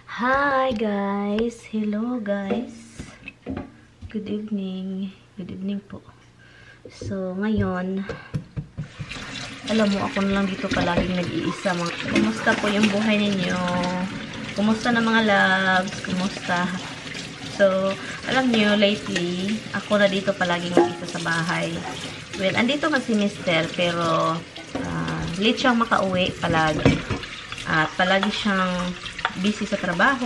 Hi guys! Hello guys! Good evening. Good evening po. So, ngayon, alam mo, ako na lang dito palaging nag-iisa. Kumusta po yung buhay ninyo? Kumusta na mga loves? Kumusta? So, alam nyo, lately, ako na dito palaging nag-iisa sa bahay. Well, andito man si Mister, pero late siyang makauwi palagi. At palagi siyang busy sa trabaho.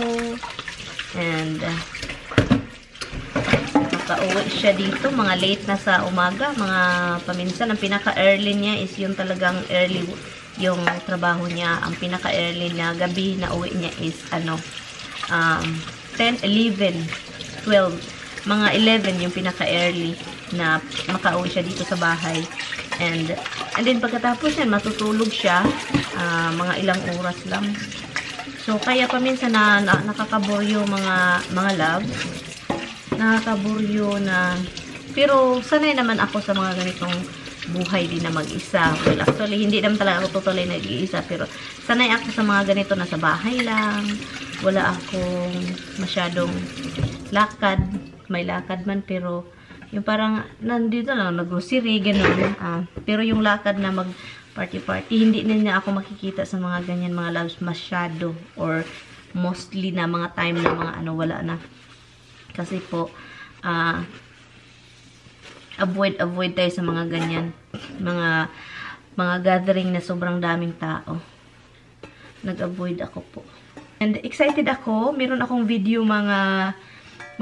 And makauwi siya dito mga late na sa umaga, mga paminsan. Ang pinaka-early niya is yung talagang early yung trabaho niya. Ang pinaka-early na gabi na uwi niya is 10, 11, 12. Mga 11 yung pinaka-early na makauwi siya dito sa bahay. And then pagkatapos yan, matutulog siya mga ilang oras lang. So, kaya paminsan na nakakaburyo mga love. Nakakaburyo na, pero sanay naman ako sa mga ganitong buhay din na mag-isa. Well, actually, hindi naman talaga ako totally nag-iisa, pero sanay ako sa mga ganito na sa bahay lang. Wala akong masyadong lakad. May lakad man, pero yung parang nandito lang, nag-grocery, gano'n. Pero yung lakad na mag-party-party, hindi na niya ako makikita sa mga ganyan, mga loves, masyado. Or mostly na mga time na mga wala na. Kasi po, avoid tayo sa mga ganyan. Mga gathering na sobrang daming tao. Nag-avoid ako po. And excited ako. Meron akong video mga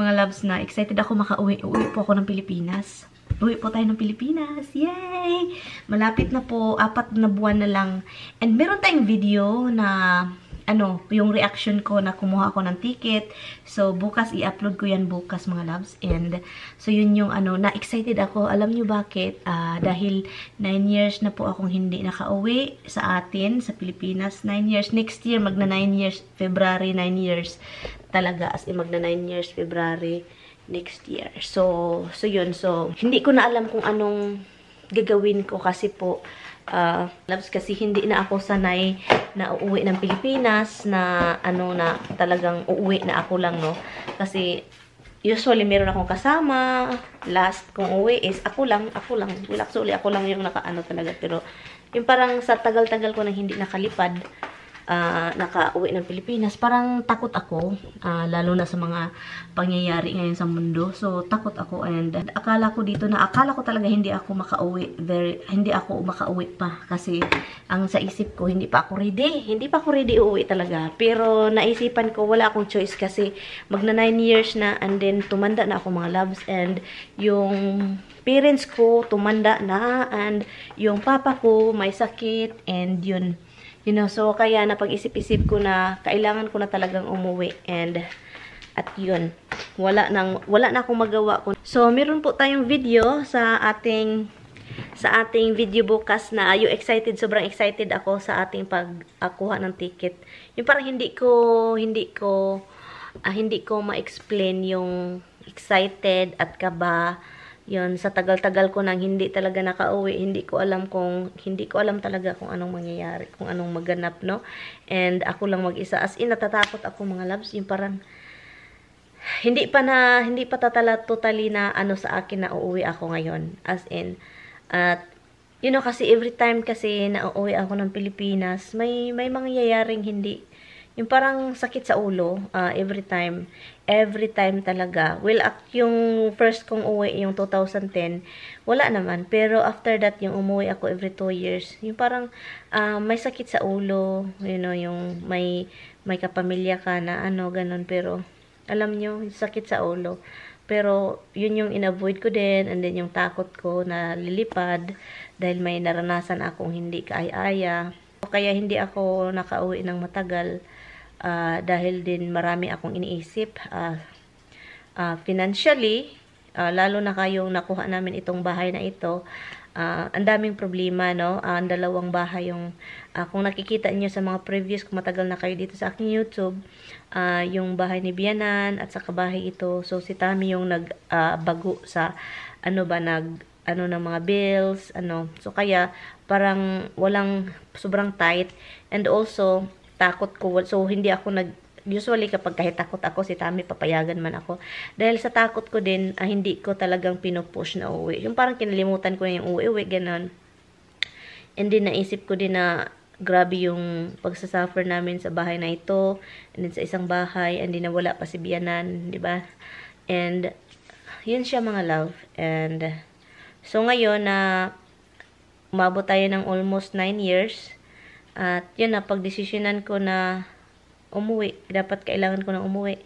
loves na excited ako makauwi. Uwi po ako ng Pilipinas. Uwi po tayo ng Pilipinas. Yay! Malapit na po. 4 na buwan na lang. And meron tayong video na yung reaction ko na kumuha ako ng ticket. So, bukas, i-upload ko yan bukas, mga loves. And, so, yun yung, na-excited ako. Alam nyo bakit? Dahil 9 years na po akong hindi nakauwi sa atin, sa Pilipinas. 9 years. Next year, magna 9 years. February, 9 years. Talaga, as in, magna 9 years, February, next year. So, yun. So, hindi ko na alam kung anong gagawin ko kasi po, loves, kasi hindi na ako sanay na uuwi ng Pilipinas na na talagang uuwi na ako lang, no? Kasi usually meron akong kasama. Last kong uwi is ako lang. Well, actually ako lang yung talaga, pero yung parang sa tagal-tagal ko nang hindi nakalipad, nakauwi ng Pilipinas, parang takot ako, lalo na sa mga pangyayari ngayon sa mundo. So, takot ako, and akala ko talaga hindi ako makauwi, hindi ako makauwi pa, kasi ang sa isip ko, hindi pa ako ready uuwi talaga. Pero naisipan ko, wala akong choice kasi magna 9 years na, and then tumanda na ako, mga loves, and yung parents ko tumanda na, and yung papa ko may sakit, and yun. So, kaya napag-isip-isip ko na kailangan ko na talagang umuwi. And, at yun, wala na akong magawa. So, meron po tayong video sa ating video bukas na sobrang excited ako sa ating pagkuha ng ticket. Yung parang hindi ko ma-explain yung excited at kaba. Yun, sa tagal-tagal ko nang hindi talaga nakauwi, hindi ko alam talaga kung anong mangyayari, kung anong maganap, no? And ako lang mag-isa, as in, natatakot ako, mga loves, yung parang, hindi pa totally na sa akin na uuwi ako ngayon, as in, at, kasi every time kasi na uuwi ako ng Pilipinas, may mangyayaring hindi, yung parang sakit sa ulo, every time talaga. Well, yung first kong uwi, yung 2010, wala naman. Pero after that, yung umuwi ako every 2 years, yung parang may sakit sa ulo, yung may kapamilya ka na ganun. Pero, alam nyo, yung sakit sa ulo. Pero, yun yung in-avoid ko din, and then yung takot ko na lilipad, dahil may naranasan akong hindi kaaya-aya. Kaya hindi ako nakauwi ng matagal. Dahil din marami akong iniisip financially, lalo na kayong nakuha namin itong bahay na ito, ang daming problema, no? Ang dalawang bahay yung kung nakikita niyo sa mga previous, kung matagal na kayo dito sa aking YouTube, yung bahay ni Bianan at saka bahay ito. So si Tami yung nagbago sa ng mga bills, So kaya parang sobrang tight, and also takot ko. So, hindi ako usually kapag kahit takot ako, si Tami papayagan man ako. Dahil sa takot ko din, hindi ko talagang pinupush na uwi. Yung parang kinalimutan ko na yung uwi-uwi, ganon. And then naisip ko din na grabe yung pagsasuffer namin sa bahay na ito, and then sa isang bahay, and then nawala pa si Bianan, di ba? And yun siya mga love. And so ngayon na umabot tayo ng almost 9 years, at yun na, pagdesisyonan ko na umuwi. Dapat kailangan ko na umuwi.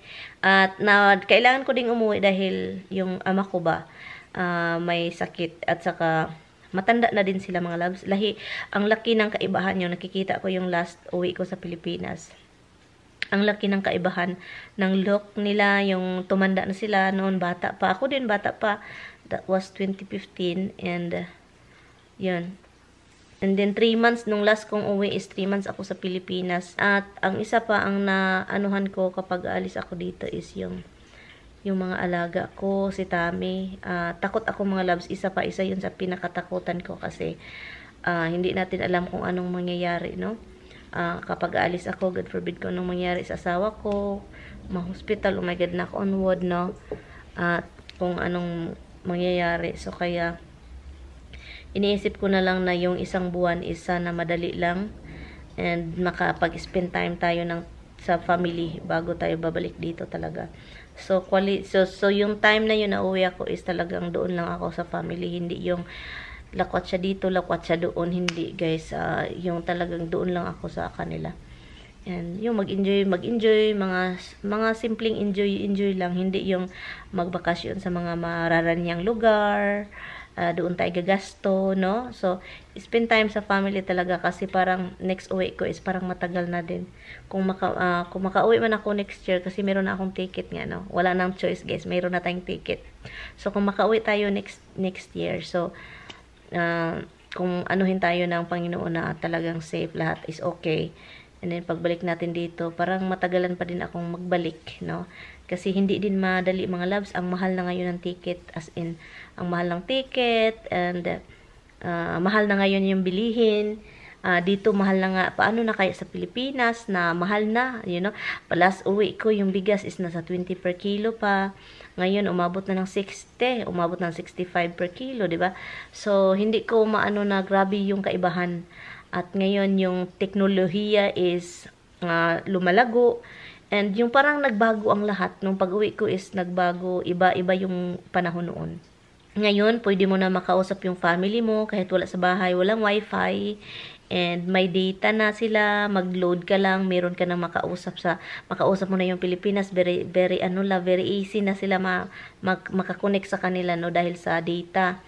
At kailangan ko ding umuwi dahil yung ama ko ba, may sakit. At saka, matanda na din sila mga loves. Ang laki ng kaibahan yung nakikita ko yung last uwi ko sa Pilipinas. Ang laki ng kaibahan ng look nila, yung tumanda na sila noon, bata pa. Ako din, bata pa. That was 2015. And, yun. And then 3 months, nung last kong uwi is 3 months ako sa Pilipinas. At ang isa pa, ang naanuhan ko kapag alis ako dito is yung mga alaga ko, si Tami. Takot ako mga loves, isa yun sa pinakatakutan ko kasi hindi natin alam kung anong mangyayari, no? Kapag alis ako, God forbid ko anong mangyayari sa asawa ko, ma-hospital, oh my God, knock on wood, no? At kung anong mangyayari. So kaya iniisip ko na lang na yung isang buwan is sana madali lang and makapag-spend time tayo sa family bago tayo babalik dito talaga. So yung time na yun na uwi ako is talagang doon lang ako sa family, hindi yung lakwat siya dito, lakwat siya doon, hindi guys. Yung talagang doon lang ako sa kanila. And yung mag-enjoy, mga simpleng enjoy lang, hindi yung magbakasyon sa mga mararanyang lugar. Doon tayo gagasto, no? So, spend time sa family talaga kasi parang next uwi ko is parang matagal na din. Kung makauwi man ako next year kasi meron na akong ticket nga, no? Wala nang choice, guys. Meron na tayong ticket. So, kung makauwi tayo next year, so, kung anuhin tayo ng Panginoon na talagang safe, lahat is okay. And then, pagbalik natin dito, parang matagalan pa din akong magbalik, no? Kasi hindi din madali mga loves. Ang mahal na ngayon ng ticket, as in, ang mahal ng ticket, and mahal na ngayon yung bilihin. Dito mahal na nga, paano na kaya sa Pilipinas na mahal na, you know. Last uwi ko, yung bigas is nasa 20 per kilo pa. Ngayon, umabot na ng 60, umabot ng 65 per kilo, di ba? So, hindi ko maano na grabe yung kaibahan. At ngayon, yung teknolohiya is lumalago. And yung parang nagbago ang lahat. Nung pag-uwi ko is nagbago, iba-iba yung panahon noon. Ngayon, pwede mo na makausap yung family mo kahit wala sa bahay, walang wifi. And may data na sila, mag-load ka lang, meron ka na makausap mo na yung Pilipinas, very easy na sila makakonect sa kanila, no, dahil sa data.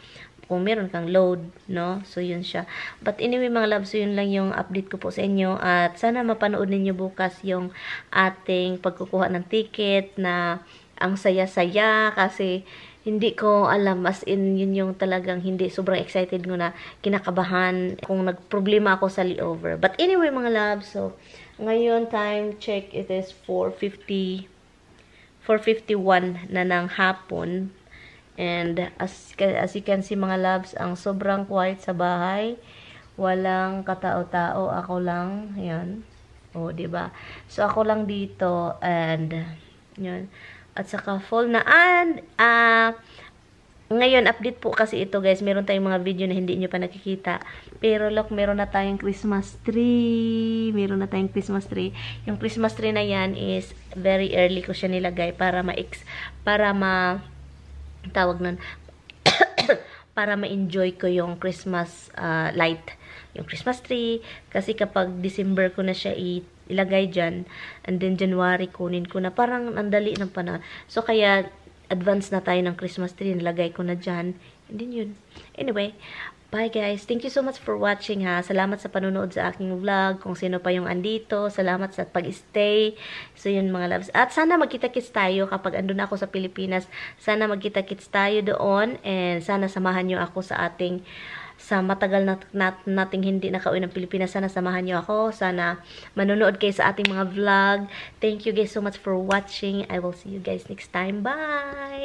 Kung meron kang load, no? So, yun siya. But anyway, mga loves, so yun lang yung update ko po sa inyo. At sana mapanood ninyo bukas yung ating pagkukuha ng ticket na ang saya-saya kasi hindi ko alam, as in, yun yung talagang hindi, sobrang excited ko na kinakabahan kung nagproblema ako sa layover. But anyway, mga loves, so, ngayon, time check, it is 4:51 na ng hapon. And as you can see mga loves, ang sobrang quiet sa bahay. Walang katao-tao, ako lang, 'yan. Oh, 'di ba? So ako lang dito and 'yun. At saka fall na ngayon update po kasi ito, guys. Meron tayong mga video na hindi niyo pa nakikita. Pero look, meron na tayong Christmas tree. Meron na tayong Christmas tree. Yung Christmas tree na 'yan is very early ko siya nilagay para tawag nun, para ma-enjoy ko yung Christmas light, yung Christmas tree. Kasi kapag December ko na siya ilagay dyan, and then January kunin ko na, parang andali ng panahon. So kaya advance na tayo ng Christmas tree, nilagay ko na dyan, and then yun. Anyway, bye guys. Thank you so much for watching ha. Salamat sa panonood sa aking vlog. Kung sino pa yung andito, salamat sa pag-stay. So yun mga loves. At sana magkita-kits tayo kapag andun ako sa Pilipinas. Sana magkita-kits tayo doon. And sana samahan nyo ako sa matagal nating hindi nakauwi ng Pilipinas. Sana samahan nyo ako. Sana manonood kayo sa ating mga vlog. Thank you guys so much for watching. I will see you guys next time. Bye!